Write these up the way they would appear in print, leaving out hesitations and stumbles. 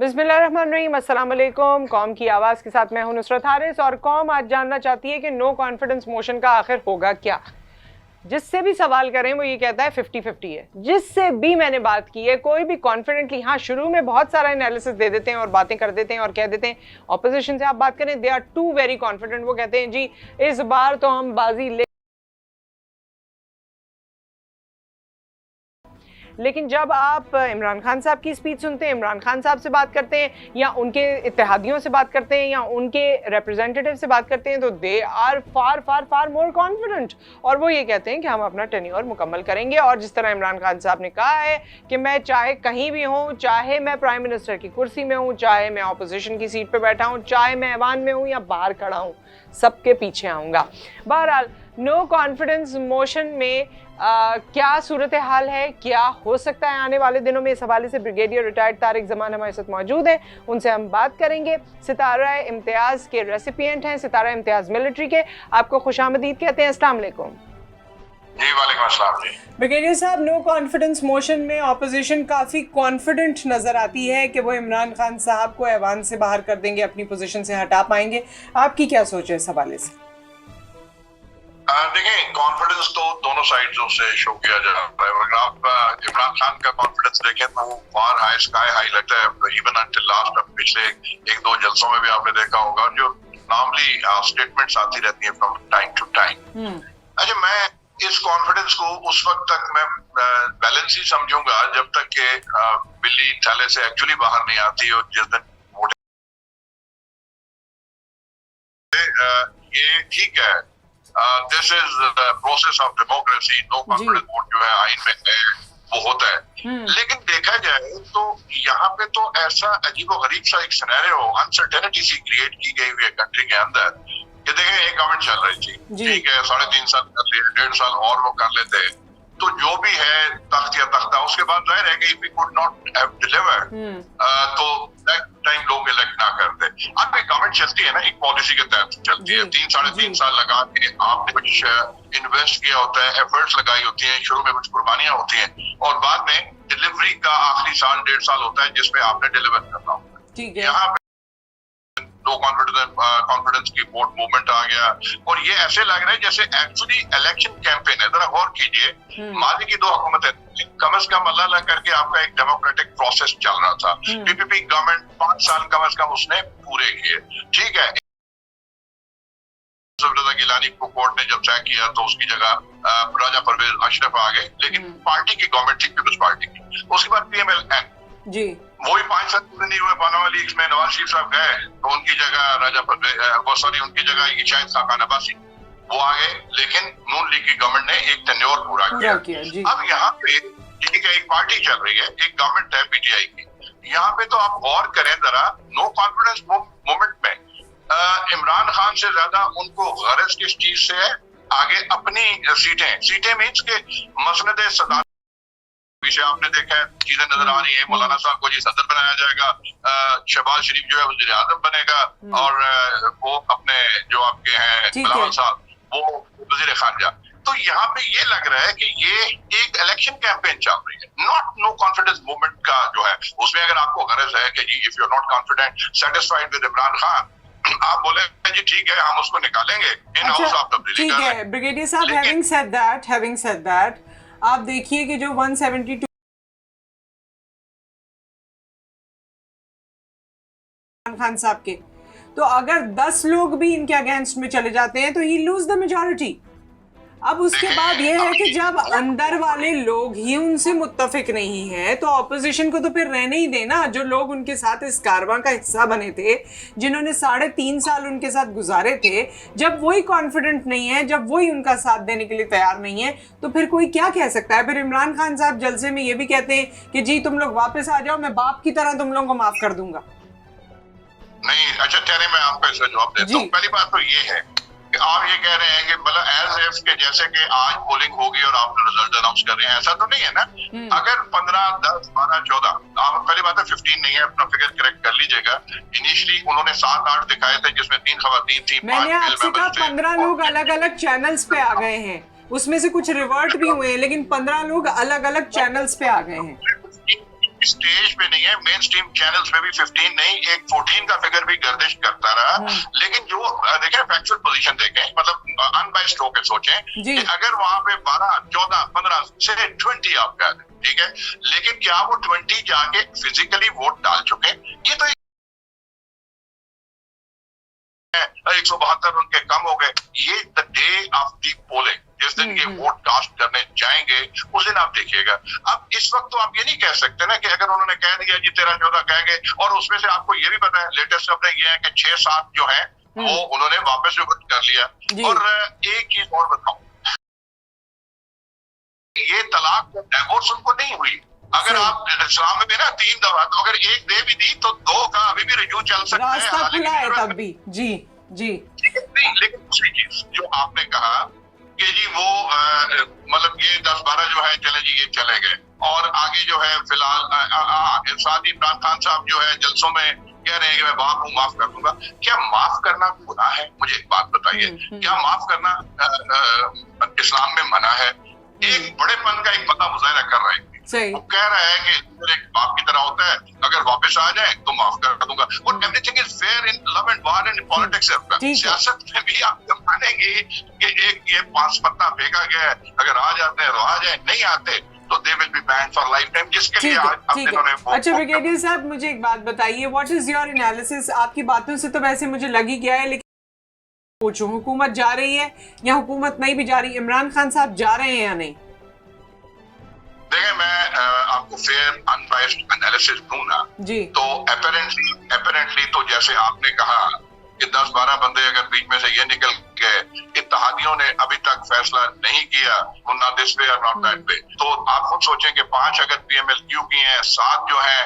बिस्मिल्लाहिर्रहमानिर्रहीम, अस्सलाम वालेकुम। कौम की आवाज़ के साथ मैं हूं नुसरत हारिस और कौम आज जानना चाहती है कि नो कॉन्फिडेंस मोशन का आखिर होगा क्या। जिससे भी सवाल करें वो ये कहता है 50-50 है। जिससे भी मैंने बात की है कोई भी कॉन्फिडेंटली, हाँ शुरू में बहुत सारा एनालिसिस दे देते हैं और बातें कर देते हैं और कह देते हैं। ऑपोजिशन से आप बात करें, they are too very confident. वो कहते हैं जी इस बार तो हम बाजी ले, लेकिन जब आप इमरान खान साहब की स्पीच सुनते हैं, इमरान खान साहब से बात करते हैं या उनके इत्तेहादियों से बात करते हैं या उनके रिप्रेजेंटेटिव से बात करते हैं, तो they are far far far more confident. और वो ये कहते हैं कि हम अपना टेन्योर मुकम्मल करेंगे। और जिस तरह इमरान खान साहब ने कहा है कि मैं चाहे कहीं भी हूँ, चाहे मैं प्राइम मिनिस्टर की कुर्सी में हूँ, चाहे मैं अपोजिशन की सीट पर बैठा हूँ, चाहे मैं ऐवान में हूँ या बाहर खड़ा हूँ, सबके पीछे आऊँगा। बहरहाल नो कॉन्फिडेंस मोशन में क्या सूरत हाल है, क्या हो सकता है आने वाले दिनों में, इस हवाले से ब्रिगेडियर रिटायर्ड तारिक जमान हमारे साथ मौजूद हैं। उनसे हम बात करेंगे। सितारा इम्तियाज के रेसिपिएंट हैं, सितारा इम्तियाज मिलिट्री के। आपको खुशामदीद कहते हैं। अस्सलाम वालेकुम। जी वालेकुम अस्सलाम जी। ब्रिगेडियर साहब, नो कॉन्फिडेंस मोशन में ऑपोजिशन काफ़ी कॉन्फिडेंट नज़र आती है कि वो इमरान खान साहब को ऐवान से बाहर कर देंगे, अपनी पोजीशन से हटा पाएंगे। आपकी क्या सोच है इस हवाले से? देखें, कॉन्फिडेंस तो दोनों साइड्स से शो किया जा रहा है। अगर आप इमरान खान का कॉन्फिडेंस देखें तो वो फार हाई, स्काई हाई लगता है। इवन अंटिल लास्ट, पिछले एक दो जलसों में भी आपने देखा होगा, जो नॉर्मली स्टेटमेंट्स आती रहती हैं फ्रॉम टाइम टू टाइम। अच्छा, मैं इस कॉन्फिडेंस को उस वक्त तक मैं बैलेंस ही समझूंगा जब तक कि बिल्ली थाले से एक्चुअली बाहर नहीं आती। और जिस दिन ये ठीक है, this is process of democracy. No confidence vote जो है आइन में है वो होता है। लेकिन देखा जाए तो यहाँ पे तो ऐसा अजीबोगरीब सा एक सिनेरियो, अनसर्टेनिटी सी क्रिएट की गई हुई है कंट्री के अंदर कि देखें, एक गवर्नमेंट चल रही थी, ठीक है, 3.5 साल कर लिए, 1.5 साल और वो कर लेते, तो जो भी है तख्त या तख्ता, उसके बाद जाहिर है कि we could not have delivered, तो टाइम लोग इलेक्ट ना करते। अब एक गवर्नमेंट चलती है ना, एक पॉलिसी के तहत चलती है। 3-3.5 साल लगा के आपने कुछ इन्वेस्ट किया होता है, एफर्ट्स लगाई होती हैं, शुरू में कुछ कुर्बानियां होती हैं और बाद में डिलीवरी का आखिरी साल 1.5 साल होता है जिसमें आपने डिलीवर करना होता है। यहाँ नो कॉन्फिडेंस की वोट मूवमेंट आ गया और ये ऐसे लग रहा है जैसे एक्चुअली इलेक्शन कैंपेन है। जरा गौर कीजिए, माली की 2 हुकूमतें कम से कम अल्लाह करके आपका एक डेमोक्रेटिक प्रोसेस चल रहा था। पीपीपी गवर्नमेंट 5 साल कम से कम उसने पूरे किए, ठीक है। गिलानी को कोर्ट ने जब तय किया तो उसकी जगह राजा परवेज अशरफ आ गए, लेकिन पार्टी की गवर्नमेंट थी, पीपल्स पार्टी की। उसके बाद PMLN जी वही 5 साल पूरे नहीं हुए, पानामा लीक्स में नवाज शरीफ साहब गए तो उनकी जगह राजा परवेज, उनकी जगह शायद खाकान अब्बासी वो आ गए, लेकिन नून लीग की गवर्नमेंट ने एक टेन्योर पूरा किया। अब यहाँ पे ठीक है, एक पार्टी चल रही है, एक गवर्नमेंट है PTI की। यहाँ पे तो आप गौर करें जरा, नो कॉन्फिडेंस मूवमेंट में इमरान खान से ज्यादा उनको गरज किस चीज से है, आगे अपनी सीटें मीन्स के मसनद सदारत पीछे आपने देखा है चीजें नजर आ रही है। मौलाना साहब को जी सदर बनाया जाएगा, शहबाज शरीफ जो है वज़ीर आज़म बनेगा और वो अपने जो आपके हैं बिलावल साहब वो वज़ीर खारजा। तो यहाँ पे ये लग रहा है कि ये एक इलेक्शन कैंपेन चल रही है, नॉट नो कॉन्फिडेंस मूवमेंट का जो है। उसमें अगर आपको गरज है कि जी if you are not confident satisfied with Imran Khan, आप बोले जी ठीक है हम उसको निकालेंगे इन हाउस ऑफ तब्दीली। ठीक है ब्रिगेडियर साहब, हैविंग सेड दैट आप देखिए कि जो 172 खान साहब के, तो अगर 10 लोग भी इनके अगेंस्ट में चले जाते हैं तो ही लूज द मेजॉरिटी। अब उसके बाद ये है कि जब अंदर वाले लोग ही उनसे मुत्तफिक नहीं है तो ऑपोजिशन को तो फिर रहने ही देना। जो लोग उनके साथ इस कारवां का हिस्सा बने थे, जिन्होंने 3.5 साल उनके साथ गुजारे थे, जब वही कॉन्फिडेंट नहीं है, जब वही उनका साथ देने के लिए तैयार नहीं है, तो फिर कोई क्या कह सकता है? फिर इमरान खान साहब जलसे में ये भी कहते हैं कि जी तुम लोग वापस आ जाओ, मैं बाप की तरह तुम लोगों को माफ कर दूंगा। नहीं, अच्छा ठहरे, मैं आपको इसका जवाब देता हूँ। पहली बात तो ये है कि आप ये कह रहे हैं कि मतलब एज इफ के जैसे कि आज पोलिंग होगी और आप रिजल्ट अनाउंस कर रहे हैं, ऐसा तो नहीं है ना। अगर 15, 10, 12, 14, आप पहली बात है 15 नहीं है, अपना फिगर करेक्ट कर लीजिएगा। इनिशियली उन्होंने 7-8 दिखाए थे जिसमें 3 खवातीन थी, 5 आपसे कहा 15 लोग अलग अलग चैनल्स पे आ गए हैं, उसमें से कुछ रिवर्ट भी हुए हैं, लेकिन 15 लोग अलग अलग चैनल्स पे आ गए हैं। स्टेज पे नहीं है, मेन स्ट्रीम चैनल्स पे भी 15 नहीं, एक 14 का फिगर भी गर्दिश करता रहा। लेकिन जो देखें फैक्चुअल पोजीशन देखें, मतलब अनबाइस्ड होकर सोचें कि अगर वहां पे 12, 14, 15 से 20 आप कह दें, ठीक है, लेकिन क्या वो 20 जाके फिजिकली वोट डाल चुके? ये तो 172 उनके कम हो गए। ये the day of the polling, जिस दिन ये वोट कास्ट करने जाएंगे उस दिन आप देखिएगा। अब इस वक्त तो आप ये नहीं कह सकते ना कि अगर उन्होंने कह दिया जी 13-14 कह गए, और उसमें से आपको ये भी पता है लेटेस्ट अपने ये है कि 6-7 जो है वो उन्होंने वापस रिवर्ट कर लिया। और एक चीज और बताऊं, ये तलाक डिवोर्स उनको नहीं हुई। अगर आप इस्लाम में ना 3 दफा, तो अगर एक दे भी दी तो 2 का अभी भी रिव्यू चल सकता है, रास्ता खुला है तब भी। जी जी नहीं, लेकिन दूसरी चीज जो आपने कहा कि जी वो मतलब ये 10-12 जो है चले जी, ये चले गए, और आगे जो है फिलहाल साथ ही इमरान खान साहब जो है जलसों में कह रहे हैं कि मैं बाप हूँ, माफ कर दूंगा। क्या माफ करना गुनाह है? मुझे एक बात बताइए, क्या माफ करना इस्लाम में मना है? एक बड़ेपन का एक पता मुजाहरा कर रहे हैं, वो कह रहा है कि एक बाप की तरह होता है, अगर वापस आ जाए तो माफ कर दूंगा। और everything is fair in love and war and politics. सियासत में भी आप जब मानेंगे कि एक ये 5 पत्ता फेंका गया है, अगर आ जाते हैं तो आ जाए, नहीं आते तो they will be banned for life time, जिसके लिए आज इन्होंने। अच्छा ब्रिगेडियर साहब, मुझे एक बात बताइए, व्हाट इज योर एनालिसिस? आपकी बातों से तो वैसे मुझे लग ही गया है, लेकिन पूछूं, हुकूमत जा रही है या हुकूमत नहीं भी जा रही? इमरान खान साहब जा रहे हैं या नहीं? देखिए, मैं आपको फेयर अनबाइस्ड एनालिसिस दूं ना जी, तो अपेरेंटली तो जैसे आपने कहा कि 10-12 बंदे अगर बीच में से ये निकल के इत्तेहादियों ने अभी तक फैसला नहीं किया नॉट दिस वे और नॉट दैट वे, तो आप खुद सोचें कि 5 अगर PMLQ की हैं, 7 जो है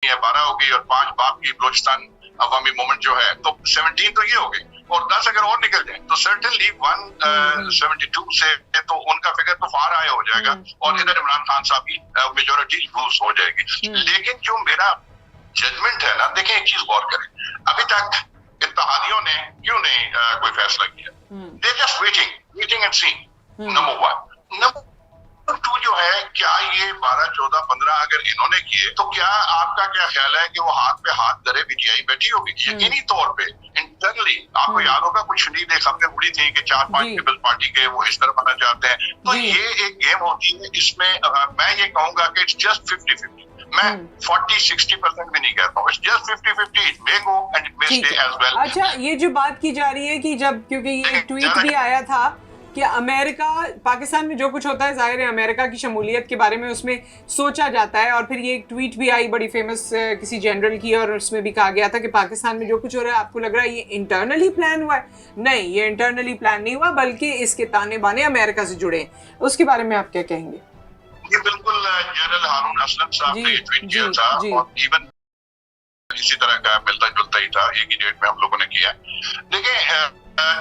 12 हो गई, और 5 बाप की बलोचिस्तान अवामी मूवमेंट जो है, तो 17 तो ये हो गई, और 10 अगर और निकल जाए तो सर्टेनली 172 से तो उनका फिगर तो फार आया हो जाएगा, और इधर इमरान खान साहब की मेजोरिटी लूज हो जाएगी। लेकिन जो मेरा जजमेंट है ना, देखिए एक चीज गौर करें, अभी तक इत्तेहादियों ने क्यों नहीं कोई फैसला किया? They just waiting and seeing, number 1। Number 2 जो है, क्या ये 12, 14, 15 अगर इन्होंने किए तो क्या आपका क्या ख्याल है कि वो हाथ पे हाथ धरे बीजीआई बैठी होगी? यकीनी तौर पे इंटरनली आपको याद होगा कुछ शरीफ एक खबरें उड़ी थी कि 4-5 पीपल्स पार्टी के वो इस तरह बनना चाहते हैं। तो ये एक गेम होती है, इसमें मैं ये कहूंगा कि इट्स जस्ट 50-50। मैं 40-60% भी नहीं कहता हूँ, it's just 50-50। It may go and it may stay as well. अच्छा, ये जो बात की जा रही है कि जब, क्योंकि ये ट्वीट भी आया था कि अमेरिका, पाकिस्तान में जो कुछ होता है जाहिर है अमेरिका की शमूलियत के बारे में उसमें सोचा जाता है, और फिर ये एक ट्वीट भी आई बड़ी फेमस किसी जनरल की, और उसमें भी कहा गया था कि पाकिस्तान में जो कुछ हो रहा है, आपको लग रहा है ये इंटरनली प्लान हुआ है? नहीं, ये इंटरनली प्लान नहीं हुआ, बल्कि इसके ताने बाने अमेरिका से जुड़े हैं। उसके बारे में आप क्या कहेंगे? ये बिल्कुल जनरल हारून असलम साहब ने ट्वीट किया था, और इवन इसी तरह का मिलता जुलता ही था, एक ही डेट में हम लोगों ने किया। देखिए,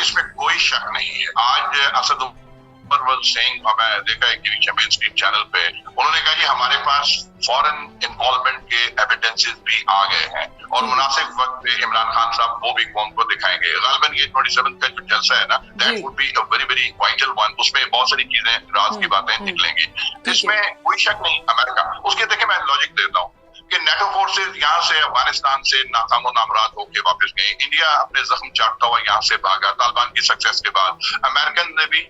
इसमें कोई शक नहीं है। आज असद उमर सिंह, मैं देखा है कि मेन स्ट्रीम चैनल पे उन्होंने कहा जी हमारे पास फॉरेन इन्वॉल्वमेंट के एविडेंसेस भी आ गए हैं, और मुनासिब वक्त पे इमरान खान साहब वो भी कौम को दिखाएंगे। गालिबन ये 27 का जो जलसा है ना, that would be a very very vital one. उसमें बहुत सारी चीजें, राज की बातें निकलेंगी, इसमें कोई शक नहीं। अमेरिका, उसके देखिए मैं लॉजिक देता हूँ कि नेटो फोर्सेज यहाँ से अफगानिस्तान से नाकाम नामराद होकर वापस गए, इंडिया अपने जख्म चाटता हुआ यहाँ से भागा तालिबान की सक्सेस के बाद। अमेरिकन ने भी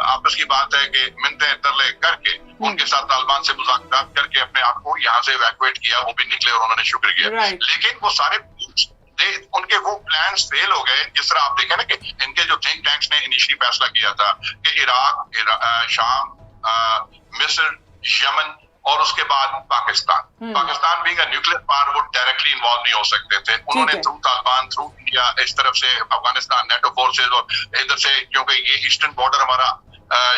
आपस की बात है कि मिन्नतें तरले करके उनके साथ तालिबान से मुज़ाकरात करके अपने आप को यहाँ से इवैक्यूएट किया, वो भी निकले और उन्होंने शुक्र किया। लेकिन वो सारे उनके वो प्लान्स फेल हो गए। जिस तरह आप देखें ना कि इनके जो थिंक टैंक्स ने इनिशियली फैसला किया था कि इराक, शाम, मिस्र, यमन और उसके बाद Pakistan being a nuclear power, वो डायरेक्टली इन्वॉल्व नहीं हो सकते थे। उन्होंने थ्रू तालिबान, थ्रू इंडिया, इस तरफ से अफगानिस्तान, नेटो फोर्सेज, और इधर से क्योंकि ये ईस्टर्न बॉर्डर हमारा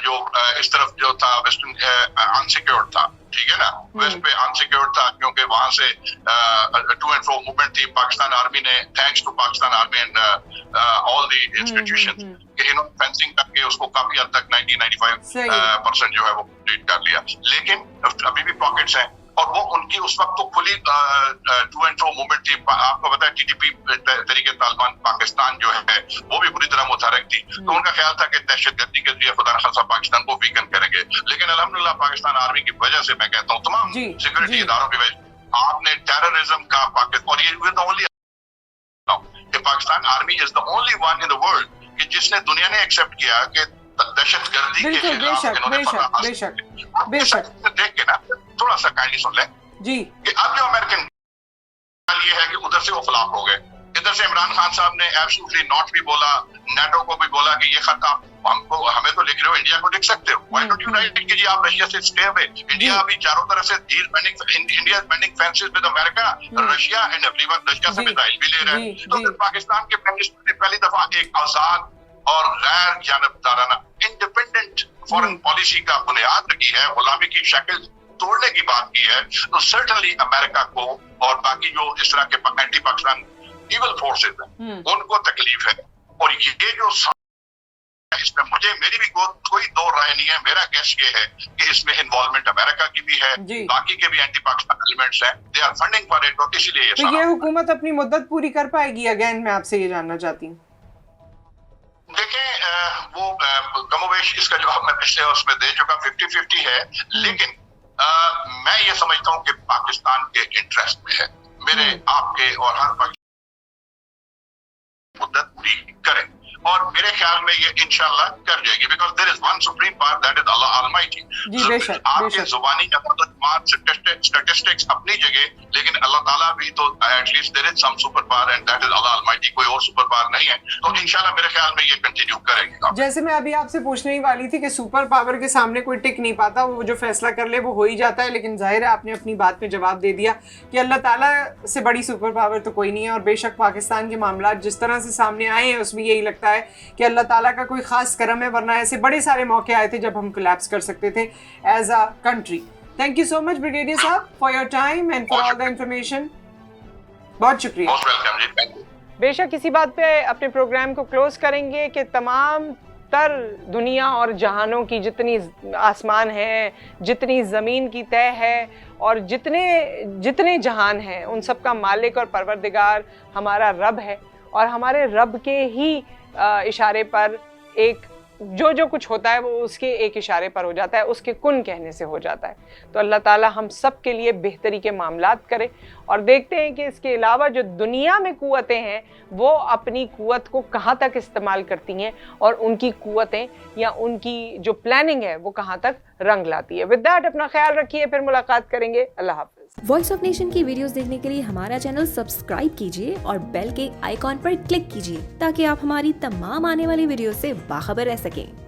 जो इस तरफ जो था वेस्टर्न अनसिक्योर्ड था, ठीक है ना, वेस्ट पे अनसिक्योर्ड था क्योंकि वहां से टू एंड फ्रो मूवमेंट थी। पाकिस्तान आर्मी ने, thanks to Pakistan army and all the institutions, इन्होंने फेंसिंग करके उसको काफी हद तक 90-95% जो है वो कंप्लीट कर लिया। लेकिन अभी भी पॉकेट्स हैं, और वो उनकी उस वक्त तो खुली टू एंड फ्रो मूवमेंट थी। आपको पता है टीटीपी तरीके तालिबान पाकिस्तान जो है वो भी पूरी तरह मुतहरक थी। तो उनका ख्याल था कि दहशतगर्दी के जरिए खुदा न खासा पाकिस्तान को वीकन करेंगे, लेकिन अल्हम्दुलिल्लाह पाकिस्तान आर्मी की वजह से, मैं कहता हूँ तमाम सिक्योरिटी इदारों की वजह आपने टेररिज्म का पाकिस्तान, और ये only Pakistan army is the only one in the world कि जिसने दुनिया ने एक्सेप्ट किया कि दहशतगर्दी के खिलाफ बेशक देख के ना थोड़ा सा काइंडली सुन ले जी कि अब जो अमेरिकन ये है कि उधर से वो फ्लॉप हो गए, इधर से इमरान खान साहब ने एब्सोल्युटली नॉट भी बोला, नाटो को भी बोला कि ये खत आप हमको हमें तो लिख रहे हो, इंडिया को लिख सकते हो, व्हाई डोंट यू राइट कि जी आप रशिया से स्टे अवे। इंडिया अभी चारों तरफ से India is mending fences with America, Russia and everyone, Russia से मिसाइल भी ले रहे हैं। तो पाकिस्तान के प्राइम मिनिस्टर ने पहली दफा एक आजाद और गैर जानबदाराना इंडिपेंडेंट फॉरेन पॉलिसी का बुनियाद रखी है, गुलामी की शक्ल तोड़ने की बात की है। तो सर्टनली अमेरिका को और बाकी जो इस तरह के एंटी पाकिस्तान इवल फोर्सेस हैं उनको तकलीफ है। और ये जो इसमें मुझे मेरी भी कोई दो राय नहीं है, मेरा गेस ये है कि इसमें इन्वॉल्वमेंट अमेरिका की भी है, बाकी के भी एंटी पाकिस्तान एलिमेंट्स हैं, they are funding for it. और इसीलिए तो ये हुकूमत अपनी मुद्दत पूरी कर पाएगी? अगेन मैं आपसे ये जानना चाहती हूँ। देखें वो कमोवेश इसका जवाब मैं पिछले उसमें दे चुका, 50-50 है, लेकिन मैं ये समझता हूँ कि पाकिस्तान के इंटरेस्ट में है, मेरे आपके और हर पक्ष मुद्दत पूरी करें, और मेरे ख्याल में ये इंशाल्लाह कर जाएगी, because there is one supreme power that is Allah almighty. आपके जुबानी स्टैटिस्टिक्स अपनी जगह, लेकिन अल्लाह ताला भी तो at least there is some super power and that is Allah almighty, कोई और सुपर पावर नहीं है। तो इंशाल्लाह मेरे ख्याल में ये कंटिन्यू करेगी। जैसे मैं अभी आपसे पूछने ही वाली थी कि सुपर पावर के सामने कोई टिक नहीं पाता, वो जो फैसला कर ले वो हो ही जाता है, लेकिन जाहिर है आपने अपनी बात में जवाब दे दिया कि अल्लाह ताला से बड़ी सुपर पावर तो कोई नहीं है। और बेशक पाकिस्तान के मामला जिस तरह से सामने आए हैं उसमें यही लगता है कि अल्लाह ताला का कोई खास करम है, वरना ऐसे बड़े सारे मौके आए थे जब हम कोलैप्स कर सकते थे as a country. Thank you so much brigadier साहब for your time and for all the information. बहुत शुक्रिया। बेशक इसी बात पे अपने प्रोग्राम को क्लोज करेंगे कि तमाम तर दुनिया और जहानों की जितनी आसमान है, जितनी ज़मीन की तय है और जितने जहान हैं, उन सब का मालिक और परवरदिगार हमारा रब है। और हमारे रब के ही इशारे पर एक जो कुछ होता है वो उसके एक इशारे पर हो जाता है, उसके कुन कहने से हो जाता है। तो अल्लाह ताला हम सब के लिए बेहतरी के मामलात करे। और देखते हैं कि इसके अलावा जो दुनिया में कुव्वतें हैं वो अपनी कुव्वत को कहाँ तक इस्तेमाल करती हैं और उनकी कुव्वतें या उनकी जो प्लानिंग है वो कहाँ तक रंग लाती है। विद दैट अपना ख्याल रखिए, फिर मुलाकात करेंगे। अल्लाह हाफ़िज़। वॉइस ऑफ नेशन की वीडियोस देखने के लिए हमारा चैनल सब्सक्राइब कीजिए और बेल के आइकॉन पर क्लिक कीजिए ताकि आप हमारी तमाम आने वाली वीडियो से बाखबर रह सकें।